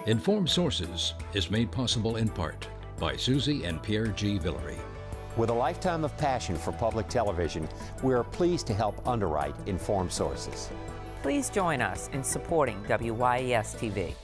Informed Sources is made possible in part by Susie and Pierre G. Villery. With a lifetime of passion for public television, we are pleased to help underwrite Informed Sources. Please join us in supporting WYES-TV.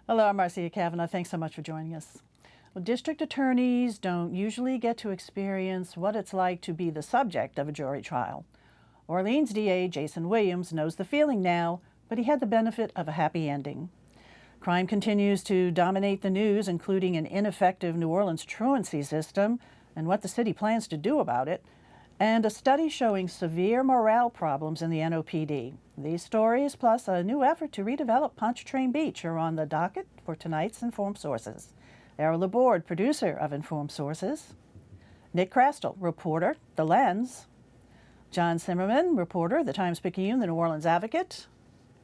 Hello, I'm Marcia Kavanaugh. Thanks so much for joining us. Well, district attorneys don't usually get to experience what it's like to be the subject of a jury trial. Orleans DA Jason Williams knows the feeling now, but he had the benefit of a happy ending. Crime continues to dominate the news, including an ineffective New Orleans truancy system and what the city plans to do about it, and a study showing severe morale problems in the NOPD. These stories, plus a new effort to redevelop Pontchartrain Beach, are on the docket for tonight's Informed Sources. Errol, Laborde, producer of Informed Sources. Nick Chrastil, reporter, The Lens. John Simerman, reporter, The Times-Picayune, The New Orleans Advocate.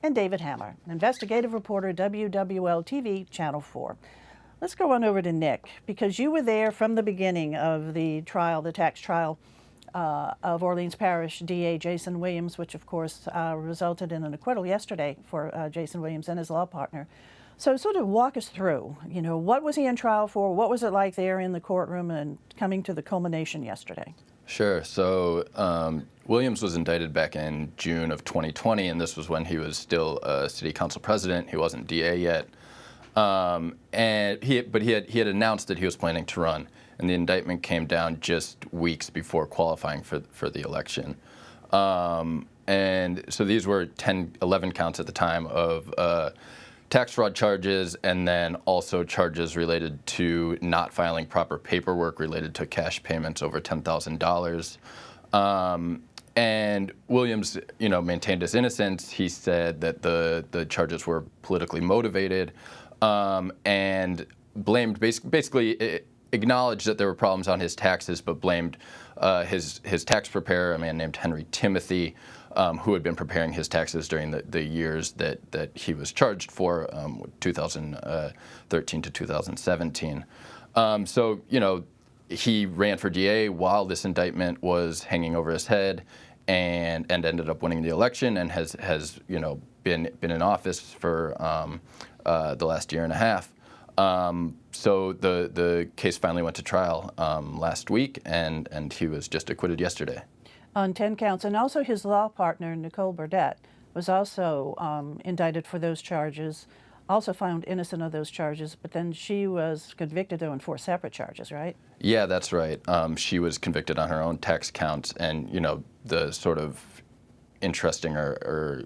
And David Hammer, investigative reporter, WWL-TV, Channel 4. Let's go on over to Nick, because you were there from the beginning of the trial, the tax trial, of Orleans Parish DA Jason Williams, which of course resulted in an acquittal yesterday for Jason Williams and his law partner. So sort of walk us through, what was he in trial for? What was it like there in the courtroom and coming to the culmination yesterday? Sure. So Williams was indicted back in June of 2020, and this was when he was still a city council president. He wasn't DA yet. But he had announced that he was planning to run, and the indictment came down just weeks before qualifying for the election. And so these were 11 counts at the time of tax fraud charges, and then also charges related to not filing proper paperwork related to cash payments over $10,000. And Williams, maintained his innocence. He said that the charges were politically motivated, and blamed, basically acknowledged that there were problems on his taxes, but blamed his tax preparer, a man named Henry Timothy, who had been preparing his taxes during the years that he was charged for, 2013 to 2017. So, he ran for DA while this indictment was hanging over his head, and ended up winning the election, and has been in office for the last year and a half. So the case finally went to trial last week, and he was just acquitted yesterday. On 10 counts, and also his law partner, Nicole Burdett, was also indicted for those charges, also found innocent of those charges, but then she was convicted, though, in 4 separate charges, right? Yeah, that's right. She was convicted on her own tax counts, and, the sort of interesting or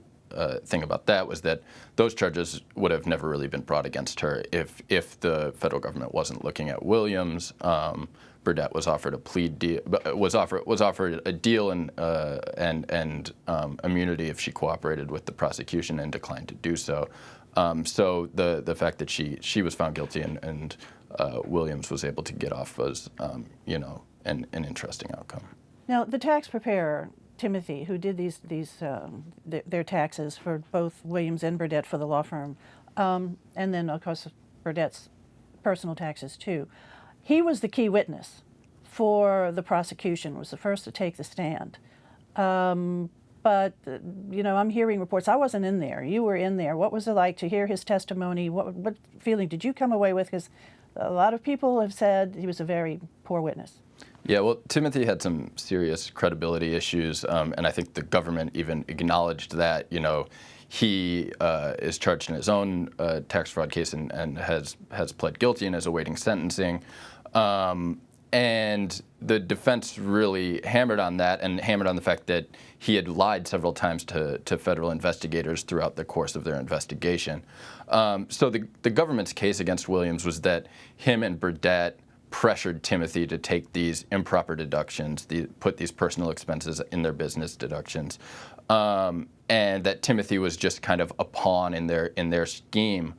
thing about that was that those charges would have never really been brought against her if the federal government wasn't looking at Williams. Burdett was offered a plea deal, was offered a deal and immunity if she cooperated with the prosecution, and declined to do so. So the fact that she was found guilty and Williams was able to get off was an interesting outcome. Now, the tax preparer, Timothy, who did their taxes for both Williams and Burdett for the law firm, and then, of course, Burdett's personal taxes, too. He was the key witness for the prosecution, was the first to take the stand. But, I'm hearing reports. I wasn't in there. You were in there. What was it like to hear his testimony? What feeling did you come away with? Because a lot of people have said he was a very poor witness. Yeah, well, Timothy had some serious credibility issues, and I think the government even acknowledged that. He is charged in his own tax fraud case and has pled guilty and is awaiting sentencing. And the defense really hammered on that, and hammered on the fact that he had lied several times to federal investigators throughout the course of their investigation. So the government's case against Williams was that him and Burdett pressured Timothy to take these improper deductions, put these personal expenses in their business deductions, and that Timothy was just kind of a pawn in their scheme.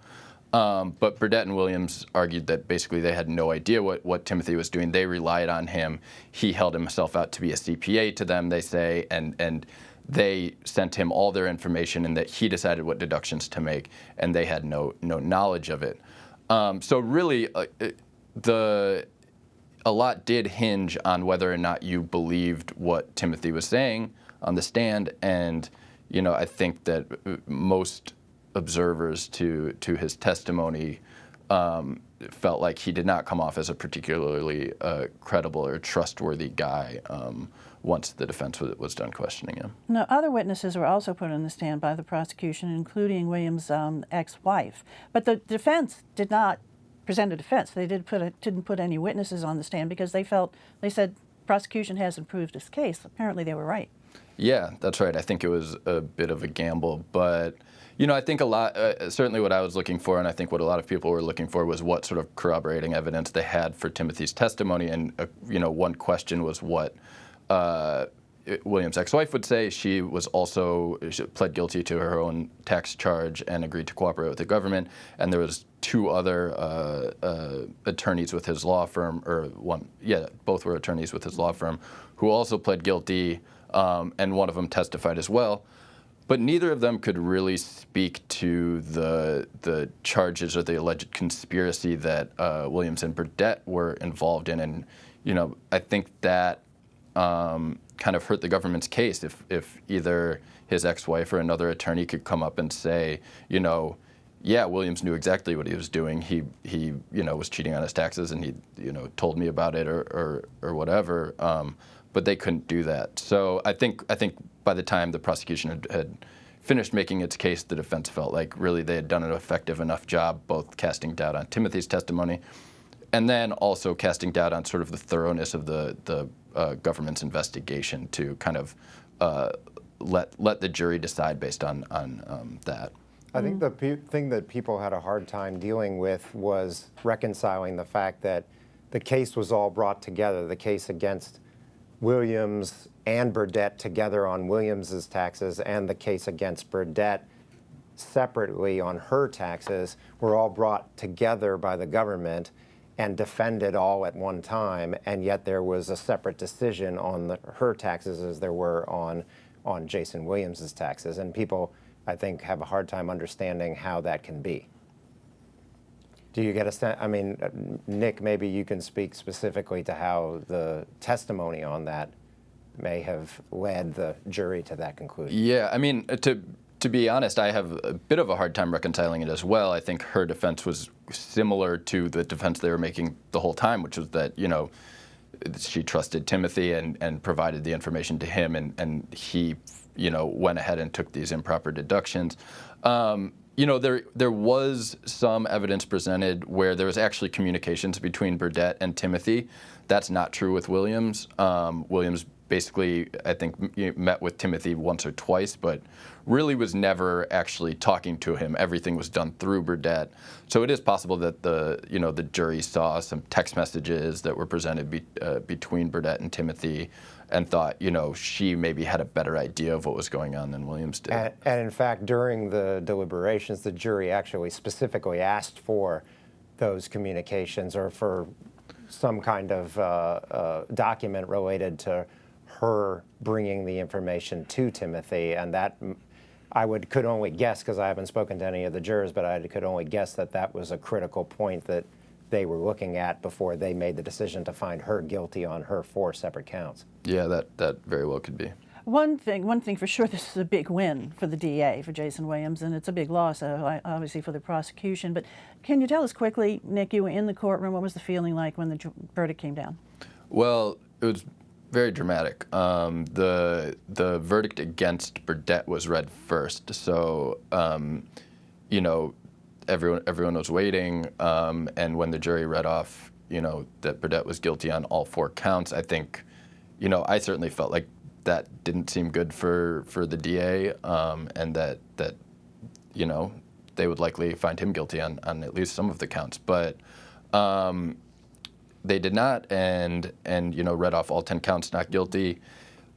But Burdett and Williams argued that basically they had no idea what Timothy was doing. They relied on him. He held himself out to be a CPA to them, they say, and they sent him all their information and that he decided what deductions to make, and they had no knowledge of it. So really, a lot did hinge on whether or not you believed what Timothy was saying on the stand, and I think that most observers to his testimony felt like he did not come off as a particularly credible or trustworthy guy once the defense was done questioning him. Now, other witnesses were also put on the stand by the prosecution, including Williams' ex-wife. But the defense did not present a defense. They didn't put any witnesses on the stand because they said prosecution hasn't proved its case. Apparently they were right. Yeah, that's right. I think it was a bit of a gamble, but I think a lot, certainly what I was looking for, and I think what a lot of people were looking for, was what sort of corroborating evidence they had for Timothy's testimony. And one question was what Williams' ex-wife would say. She pled guilty to her own tax charge and agreed to cooperate with the government. And there was two other attorneys with his law firm, both were attorneys with his law firm, who also pled guilty, and one of them testified as well. But neither of them could really speak to the charges or the alleged conspiracy that Williams and Burdett were involved in. And I think that kind of hurt the government's case if either his ex-wife or another attorney could come up and say, yeah, Williams knew exactly what he was doing. He was cheating on his taxes, and he told me about it or whatever. But they couldn't do that. So I think by the time the prosecution had finished making its case, the defense felt like really they had done an effective enough job, both casting doubt on Timothy's testimony, and then also casting doubt on sort of the thoroughness of the government's investigation to kind of let the jury decide based on that. I think the thing that people had a hard time dealing with was reconciling the fact that the case was all brought together, the case against Williams and Burdett together on Williams's taxes, and the case against Burdett separately on her taxes were all brought together by the government and defended all at one time, and yet there was a separate decision on her taxes as there were on Jason Williams's taxes. And people, I think, have a hard time understanding how that can be. Do you get a sense? I mean, Nick, maybe you can speak specifically to how the testimony on that may have led the jury to that conclusion. Yeah, I mean, to be honest, I have a bit of a hard time reconciling it as well. I think her defense was similar to the defense they were making the whole time, which was that, she trusted Timothy and provided the information to him, and he, went ahead and took these improper deductions. There was some evidence presented where there was actually communications between Burdett and Timothy. That's not true with Williams. Williams basically, I think, met with Timothy once or twice, but really was never actually talking to him. Everything was done through Burdett. So it is possible that the jury saw some text messages that were presented between Burdett and Timothy and thought, she maybe had a better idea of what was going on than Williams did. And in fact, during the deliberations, the jury actually specifically asked for those communications or for some kind of document related to her bringing the information to Timothy, and that could only guess, because I haven't spoken to any of the jurors, but I could only guess that was a critical point that they were looking at before they made the decision to find her guilty on her 4 separate counts. Yeah, that very well could be. One thing for sure, this is a big win for the DA, for Jason Williams, and it's a big loss, obviously, for the prosecution. But can you tell us quickly, Nick, you were in the courtroom, what was the feeling like when the verdict came down? Well, it was very dramatic. The verdict against Burdett was read first, so everyone was waiting, and when the jury read off, that Burdett was guilty on all 4 counts, I think, I certainly felt like that didn't seem good for the DA, and that they would likely find him guilty on at least some of the counts, but they did not, and read off all 10 counts not guilty.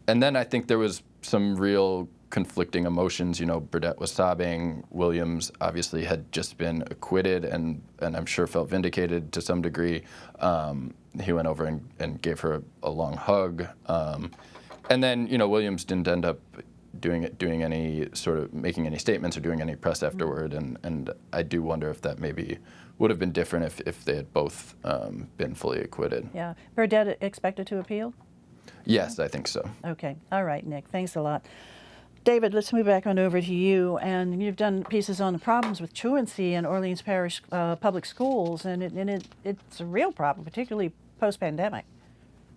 And then I think there was some real conflicting emotions. Burdett was sobbing. Williams obviously had just been acquitted and I'm sure felt vindicated to some degree. He went over and gave her a long hug. And then, Williams didn't end up doing any sort of making any statements or doing any press afterward, and I do wonder if that maybe would have been different if they had both been fully acquitted. Yeah. Burdett expected to appeal? Yes, I think so. Okay. All right, Nick. Thanks a lot. David, let's move back on over to you. And you've done pieces on the problems with truancy in Orleans Parish public schools, and it's a real problem, particularly post-pandemic.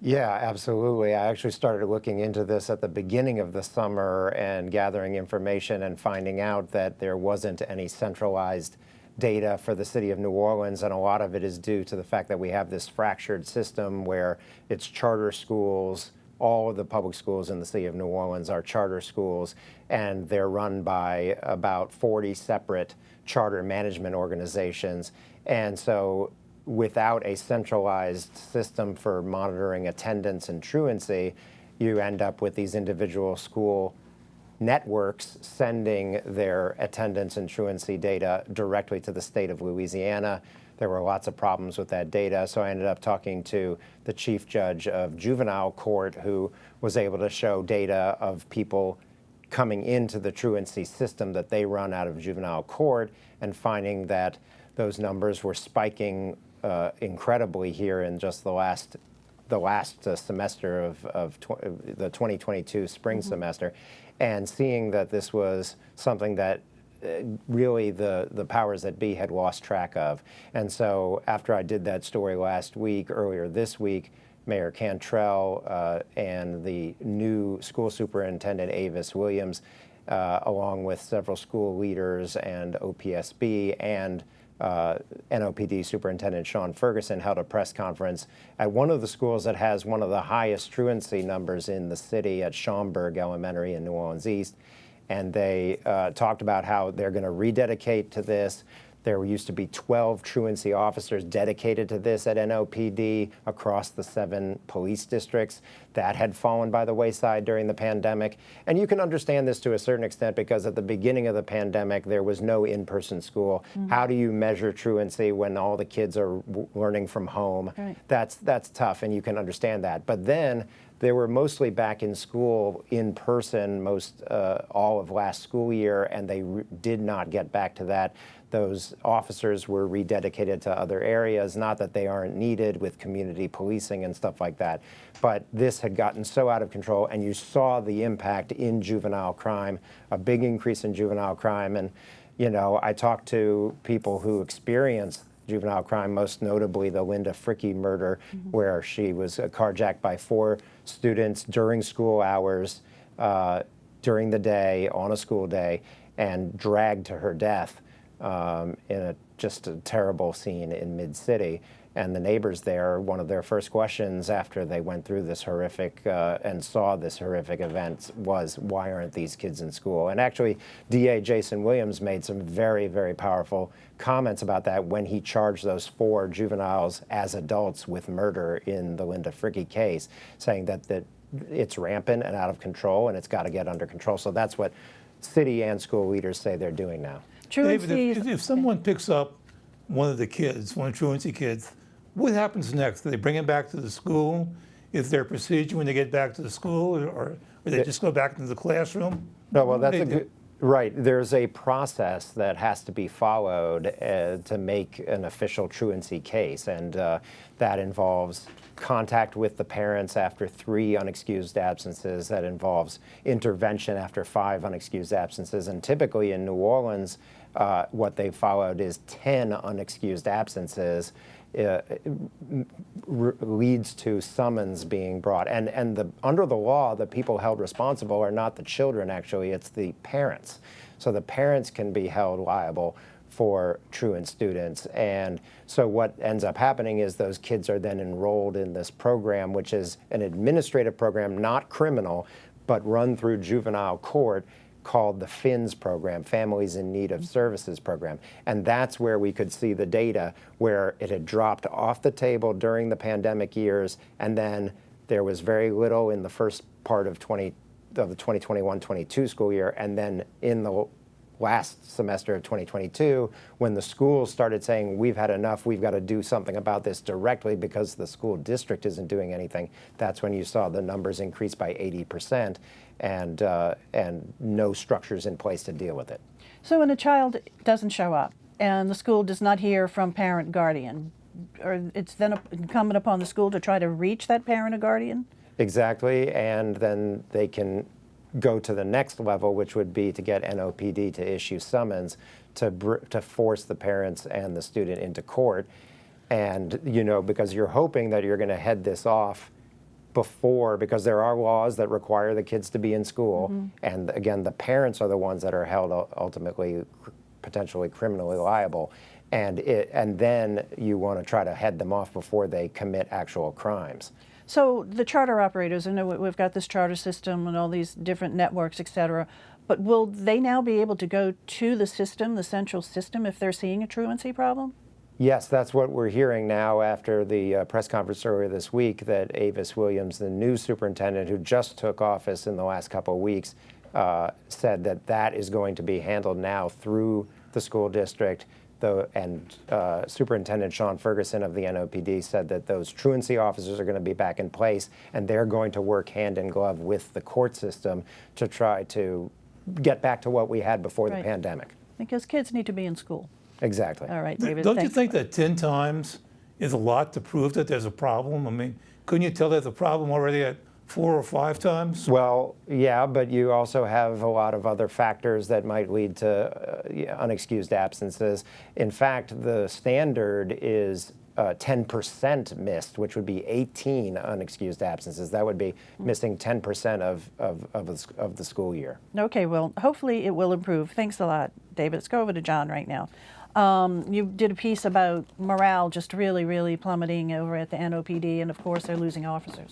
Yeah, absolutely. I actually started looking into this at the beginning of the summer and gathering information and finding out that there wasn't any centralized data for the city of New Orleans, and a lot of it is due to the fact that we have this fractured system where it's charter schools. All of the public schools in the city of New Orleans are charter schools, and they're run by about 40 separate charter management organizations. And so without a centralized system for monitoring attendance and truancy, you end up with these individual school networks sending their attendance and truancy data directly to the state of Louisiana. There were lots of problems with that data, so I ended up talking to the chief judge of juvenile court, who was able to show data of people coming into the truancy system that they run out of juvenile court, and finding that those numbers were spiking incredibly here in just the last semester of the 2022 spring semester, and seeing that this was something that really the powers that be had lost track of. And so after I did that story earlier this week, Mayor Cantrell and the new school superintendent, Avis Williams, along with several school leaders and OPSB and NOPD Superintendent Sean Ferguson, held a press conference at one of the schools that has one of the highest truancy numbers in the city, at Schaumburg Elementary in New Orleans East. And they talked about how they're going to rededicate to this. There used to be 12 truancy officers dedicated to this at NOPD across the 7 police districts. That had fallen by the wayside during the pandemic. And you can understand this to a certain extent, because at the beginning of the pandemic, there was no in-person school. How do you measure truancy when all the kids are learning from home? Right. That's tough, and you can understand that. But then they were mostly back in school in person all of last school year, and they did not get back to that. Those officers were rededicated to other areas, not that they aren't needed with community policing and stuff like that, but this had gotten so out of control, and you saw the impact in juvenile crime, a big increase in juvenile crime. And, you know, I talked to people who experienced juvenile crime, most notably the Linda Fricke murder, where she was carjacked by 4 students during school hours, during the day, on a school day, and dragged to her death in just a terrible scene in Mid-City. And the neighbors there, one of their first questions after they went through this horrific and saw this horrific event was, why aren't these kids in school? And actually, DA Jason Williams made some very, very powerful comments about that when he charged those 4 juveniles as adults with murder in the Linda Fricke case, saying that it's rampant and out of control, and it's got to get under control. So that's what city and school leaders say they're doing now. David, if someone picks up one of the kids, one of the truancy kids, what happens next? Do they bring him back to the school? Is there a procedure when they get back to the school, or they just go back into the classroom? No, well, that's right. There's a process that has to be followed to make an official truancy case, and that involves contact with the parents after 3 unexcused absences. That involves intervention after 5 unexcused absences, and typically in New Orleans, what they followed is 10 unexcused absences. Leads to summons being brought. And under the law, the people held responsible are not the children, actually, it's the parents. So the parents can be held liable for truant students. And so what ends up happening is those kids are then enrolled in this program, which is an administrative program, not criminal, but run through juvenile court, called the FINS program, Families in Need of Services program. And that's where we could see the data where it had dropped off the table during the pandemic years, and then there was very little in the first part of the 2021-22 school year, and then in the last semester of 2022, when the schools started saying, we've had enough, we've got to do something about this directly because the school district isn't doing anything. That's when you saw the numbers increase by 80% and no structures in place to deal with it. So when a child doesn't show up and the school does not hear from parent guardian, or it's then incumbent upon the school to try to reach that parent or guardian? Exactly, and then they can go to the next level, which would be to get NOPD to issue summons to force the parents and the student into court. And, you know, because you're hoping that you're going to head this off before, because there are laws that require the kids to be in school. And again, the parents are the ones that are held ultimately potentially criminally liable. And then you want to try to head them off before they commit actual crimes. So the charter operators, I know we've got this charter system and all these different networks, et cetera, but will they now be able to go to the system, the central system, if they're seeing a truancy problem? Yes, that's what we're hearing now after the press conference earlier this week, that Avis Williams, the new superintendent who just took office in the last couple of weeks, said that that is going to be handled now through the school district. And Superintendent Sean Ferguson of the NOPD said that those truancy officers are going to be back in place, and they're going to work hand in glove with the court system to try to get back to what we had before the pandemic. Because kids need to be in school. Exactly. All right, David. Don't you think that 10 times is a lot to prove that there's a problem? I mean, couldn't you tell there's a problem already at 4 or 5 times? Well, yeah, but you also have a lot of other factors that might lead to unexcused absences. In fact, the standard is 10% missed, which would be 18 unexcused absences. That would be missing 10% of the school year. Okay, well, hopefully it will improve. Thanks a lot, David. Let's go over to John right now. You did a piece about morale just really, really plummeting over at the NOPD, and of course they're losing officers.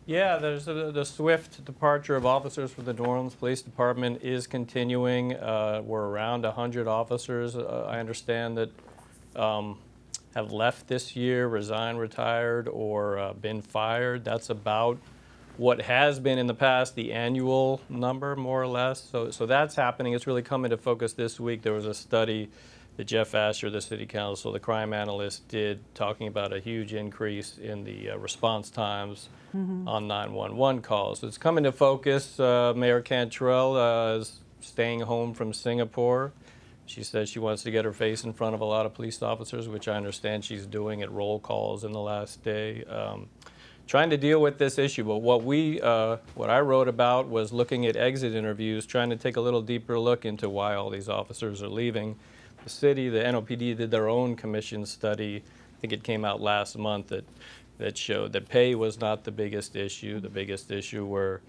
Yeah, there's the swift departure of officers from the New Orleans Police Department is continuing. We're around 100 officers, I understand, that have left this year, resigned, retired, or been fired. That's about what has been in the past the annual number, more or less. So that's happening. It's really come into focus this week. There was a study that Jeff Asher, the city council, the crime analyst, did talking about a huge increase in the response times on 911 calls. So it's come into focus. Mayor Cantrell is staying home from Singapore. She says she wants to get her face in front of a lot of police officers, which I understand she's doing at roll calls in the last day, trying to deal with this issue. But what I wrote about was looking at exit interviews, trying to take a little deeper look into why all these officers are leaving. The city, the NOPD, did their own commission study. I think it came out last month that showed that pay was not the biggest issue. The biggest issue were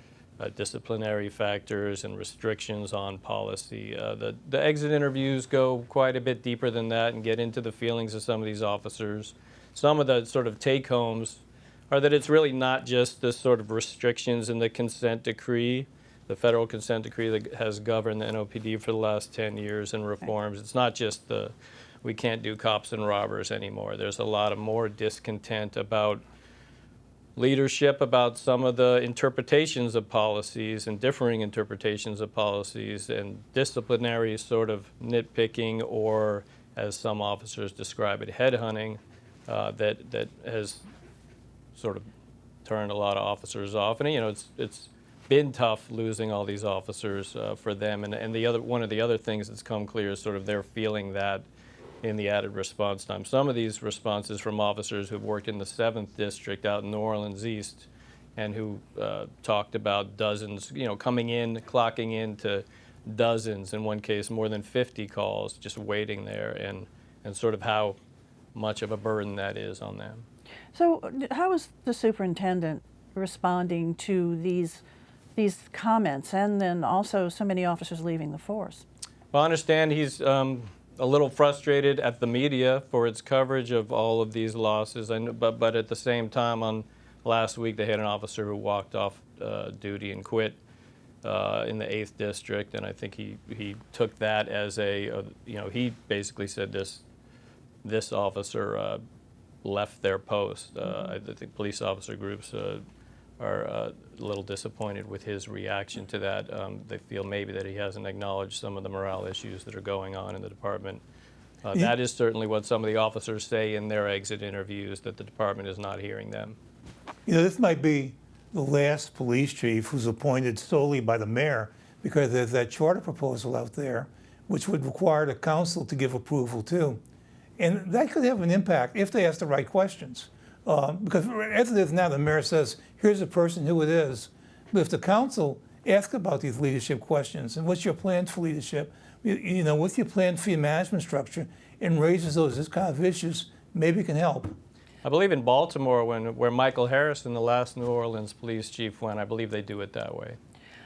disciplinary factors and restrictions on policy. The exit interviews go quite a bit deeper than that and get into the feelings of some of these officers. Some of the sort of take-homes are that it's really not just the sort of restrictions in the consent decree, the federal consent decree that has governed the NOPD for the last 10 years and reforms. It's not just we can't do cops and robbers anymore. There's a lot of more discontent about leadership, about some of the interpretations of policies and differing interpretations of policies, and disciplinary sort of nitpicking, or as some officers describe it, headhunting, that has sort of turned a lot of officers off. And it's been tough losing all these officers for them. And one of the other things that's come clear is sort of they're feeling that in the added response time. Some of these responses from officers who've worked in the 7th District out in New Orleans East, and who talked about dozens, coming in, clocking into dozens, in one case more than 50 calls, just waiting there, and sort of how much of a burden that is on them. So how is the superintendent responding to these comments, and then also so many officers leaving the force? Well, I understand he's a little frustrated at the media for its coverage of all of these losses. But at the same time, last week they had an officer who walked off duty and quit in the 8th District, and I think he took that as he basically said this officer left their post. I think police officer groups a little disappointed with his reaction to that. They feel maybe that he hasn't acknowledged some of the morale issues that are going on in the department. That is certainly what some of the officers say in their exit interviews, that the department is not hearing them. You know, this might be the last police chief who's appointed solely by the mayor, because there's that charter proposal out there which would require the council to give approval to. And that could have an impact if they ask the right questions. Because as it is now, the mayor says, here's a person who it is. But if the council asks about these leadership questions, and what's your plan for leadership, you know, what's your plan for your management structure, and raises this kind of issues, maybe it can help. I believe in Baltimore, where Michael Harrison, the last New Orleans police chief, went, I believe they do it that way.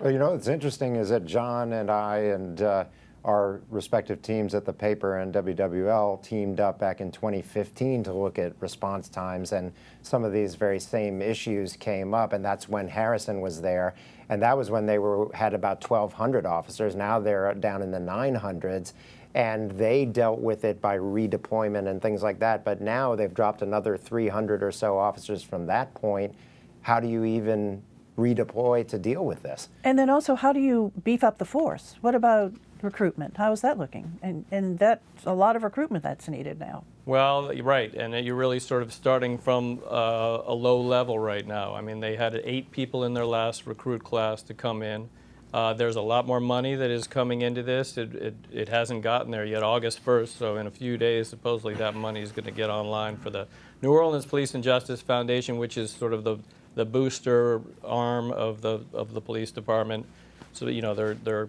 Well, you know, what's interesting is that John and I and our respective teams at the paper and WWL teamed up back in 2015 to look at response times, and some of these very same issues came up, and that's when Harrison was there, and that was when they had about 1,200 officers. Now they're down in the 900s, and they dealt with it by redeployment and things like that, but now they've dropped another 300 or so officers from that point. How do you even redeploy to deal with this? And then also, how do you beef up the force? What about recruitment? How is that looking? And that's a lot of recruitment that's needed now. Well, right, and you're really sort of starting from a low level right now. I mean, they had 8 people in their last recruit class to come in. There's a lot more money that is coming into this. It hasn't gotten there yet, August 1st, so in a few days, supposedly that money is going to get online for the New Orleans Police and Justice Foundation, which is sort of the booster arm of the police department. So, you know, they're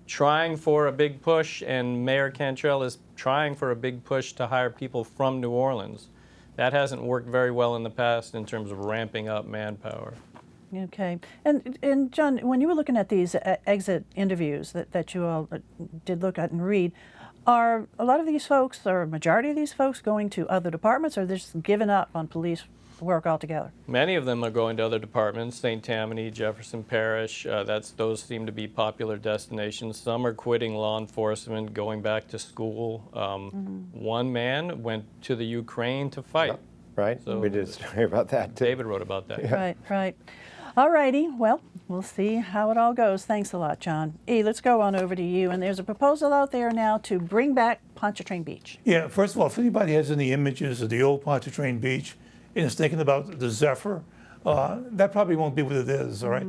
trying for a big push, and Mayor Cantrell is trying for a big push to hire people from New Orleans. That hasn't worked very well in the past in terms of ramping up manpower. Okay. And John, when you were looking at these exit interviews that you all did look at and read, are a lot of these folks, or a majority of these folks, going to other departments, or they're just giving up on police work altogether? Many of them are going to other departments, St. Tammany, Jefferson Parish. Those seem to be popular destinations. Some are quitting law enforcement, going back to school. One man went to the Ukraine to fight. Right, so we did a story about that too. David wrote about that. Yeah. Right. All righty, well, we'll see how it all goes. Thanks a lot, John. Let's go on over to you. And there's a proposal out there now to bring back Pontchartrain Beach. Yeah, first of all, if anybody has any images of the old Pontchartrain Beach and is thinking about the Zephyr, that probably won't be what it is, all right?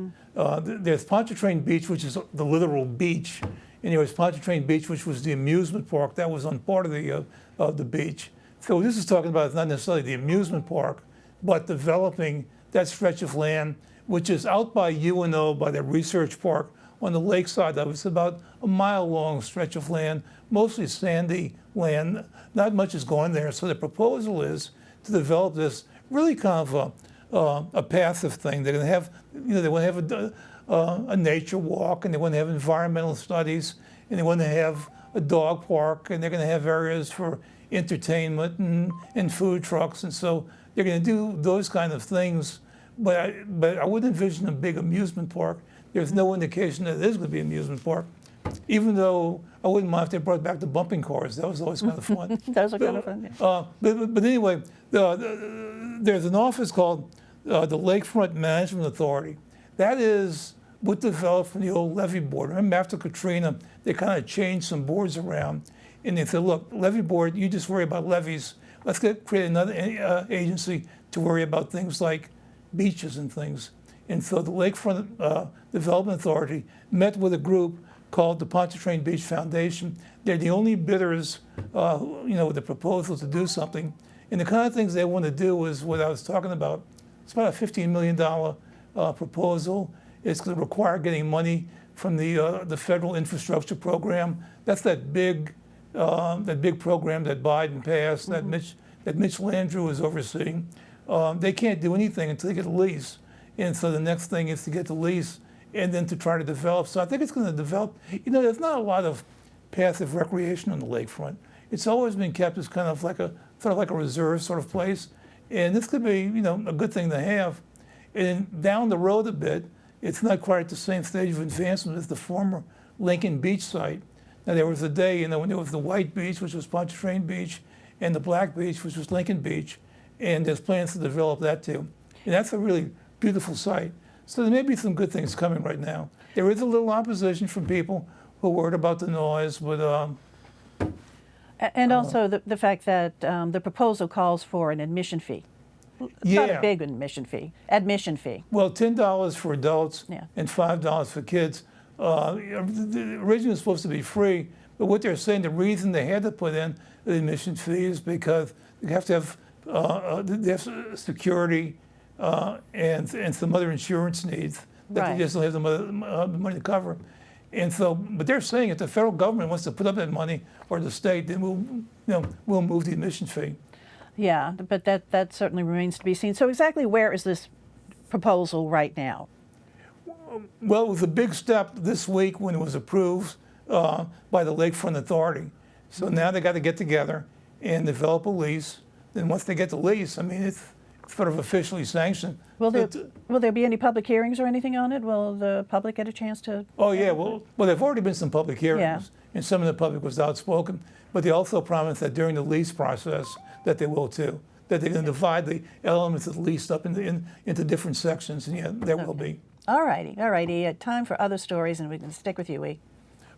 There's Pontchartrain Beach, which is the literal beach, and there was Pontchartrain Beach, which was the amusement park that was on part of the beach. So what this is talking about is not necessarily the amusement park, but developing that stretch of land, which is out by UNO, by the research park on the lakeside of it. It's about a mile-long stretch of land, mostly sandy land. Not much is going there. So the proposal is to develop this really kind of a passive thing. They're going to have, you know, they want to have a nature walk, and they want to have environmental studies, and they want to have a dog park, and they're going to have areas for entertainment and food trucks, and so they're going to do those kind of things. But I wouldn't envision a big amusement park. There's no indication that it is going to be an amusement park, even though I wouldn't mind if they brought back the bumping cars. That was always kind of fun. Those are kind of fun, yeah. But anyway, there's an office called the Lakefront Management Authority. That is what developed from the old levee board. Remember, after Katrina, they kind of changed some boards around, and they said, look, levee board, you just worry about levees. Let's create another agency to worry about things like beaches and things. And so the Lakefront Development Authority met with a group called the Pontchartrain Beach Foundation. They're the only bidders, with the proposal to do something. And the kind of things they want to do is what I was talking about. It's about a $15 million proposal. It's going to require getting money from the federal infrastructure program. That's that big program that Biden passed, that Mitch Landrieu is overseeing. They can't do anything until they get a lease. And so the next thing is to get the lease and then to try to develop. So I think it's going to develop. There's not a lot of passive recreation on the lakefront. It's always been kept as kind of like a reserve sort of place. And this could be, a good thing to have. And down the road a bit, it's not quite at the same stage of advancement as the former Lincoln Beach site. Now there was a day, when there was the white beach, which was Pontchartrain Beach, and the black beach, which was Lincoln Beach, and there's plans to develop that too. And that's a really beautiful sight. So there may be some good things coming right now. There is a little opposition from people who are worried about the noise, but And also the fact that the proposal calls for an admission fee. Not a big admission fee. Well, $10 for adults and $5 for kids. Originally it was supposed to be free, but what they're saying, the reason they had to put in the admission fee is because they have to have security and some other insurance needs that they just don't have the money to cover. And so, but they're saying if the federal government wants to put up that money, or the state, then we'll move the admission fee. Yeah, but that certainly remains to be seen. So exactly where is this proposal right now? Well, it was a big step this week when it was approved by the Lakefront Authority. So now they got to get together and develop a lease. Then once they get the lease, I mean, it's sort of officially sanctioned. Will there be any public hearings or anything on it? Will the public get a chance to? Oh yeah, well there've already been some public hearings, and some of the public was outspoken. But they also promised that during the lease process that they will too, that they're going to divide the elements of the lease up into different sections, and there will be. All righty. Time for other stories, and we can stick with you, E.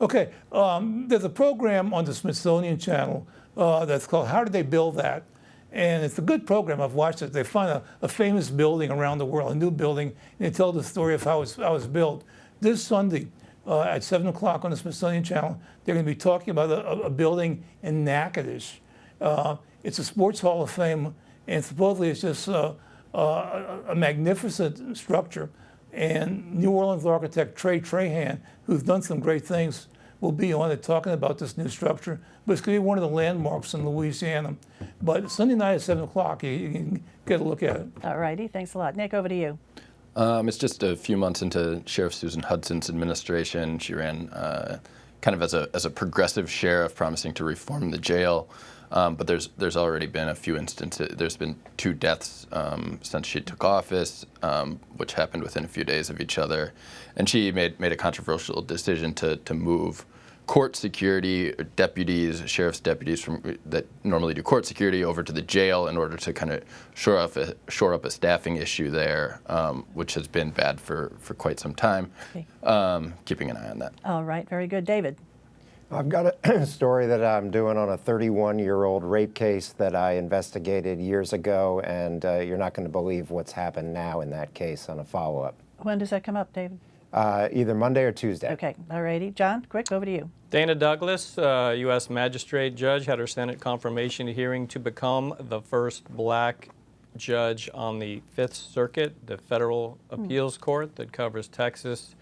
Okay, there's a program on the Smithsonian Channel that's called How Did They Build That? And it's a good program. I've watched it. They find a famous building around the world, a new building, and they tell the story of how it was built. This Sunday at 7 o'clock on the Smithsonian Channel, they're going to be talking about a building in Natchitoches. It's a sports hall of fame, and supposedly it's just a magnificent structure. And New Orleans architect Trey Trahan, who's done some great things, will be on it talking about this new structure. But it's going to be one of the landmarks in Louisiana. But Sunday night at 7 o'clock, you can get a look at it. All righty, thanks a lot. Nick, over to you. It's just a few months into Sheriff Susan Hudson's administration. She ran kind of as a progressive sheriff, promising to reform the jail. But there's already been a few instances. There's been 2 deaths since she took office, which happened within a few days of each other. And she made a controversial decision to move court security deputies, sheriff's deputies that normally do court security, over to the jail in order to kind of shore up a staffing issue there, which has been bad for quite some time. Okay. Keeping an eye on that. All right, very good. David. I've got a story that I'm doing on a 31-year-old rape case that I investigated years ago, and you're not going to believe what's happened now in that case on a follow-up. When does that come up, David? Either Monday or Tuesday. Okay, all righty. John, quick, over to you. Dana Douglas, U.S. magistrate judge, had her Senate confirmation hearing to become the first black judge on the 5th Circuit, the federal appeals court that covers Texas,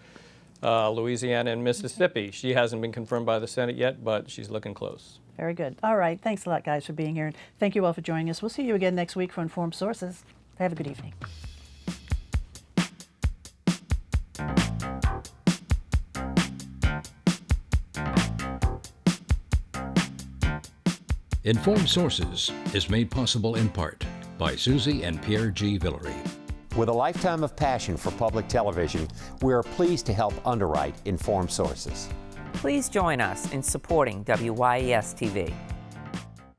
Louisiana, and Mississippi. She hasn't been confirmed by the Senate yet, but she's looking close. Very good. All right, thanks a lot, guys, for being here. And thank you all for joining us. We'll see you again next week for Informed Sources. Have a good evening. Informed Sources is made possible in part by Susie and Pierre G. Villery. With a lifetime of passion for public television, we are pleased to help underwrite Informed Sources. Please join us in supporting WYES-TV.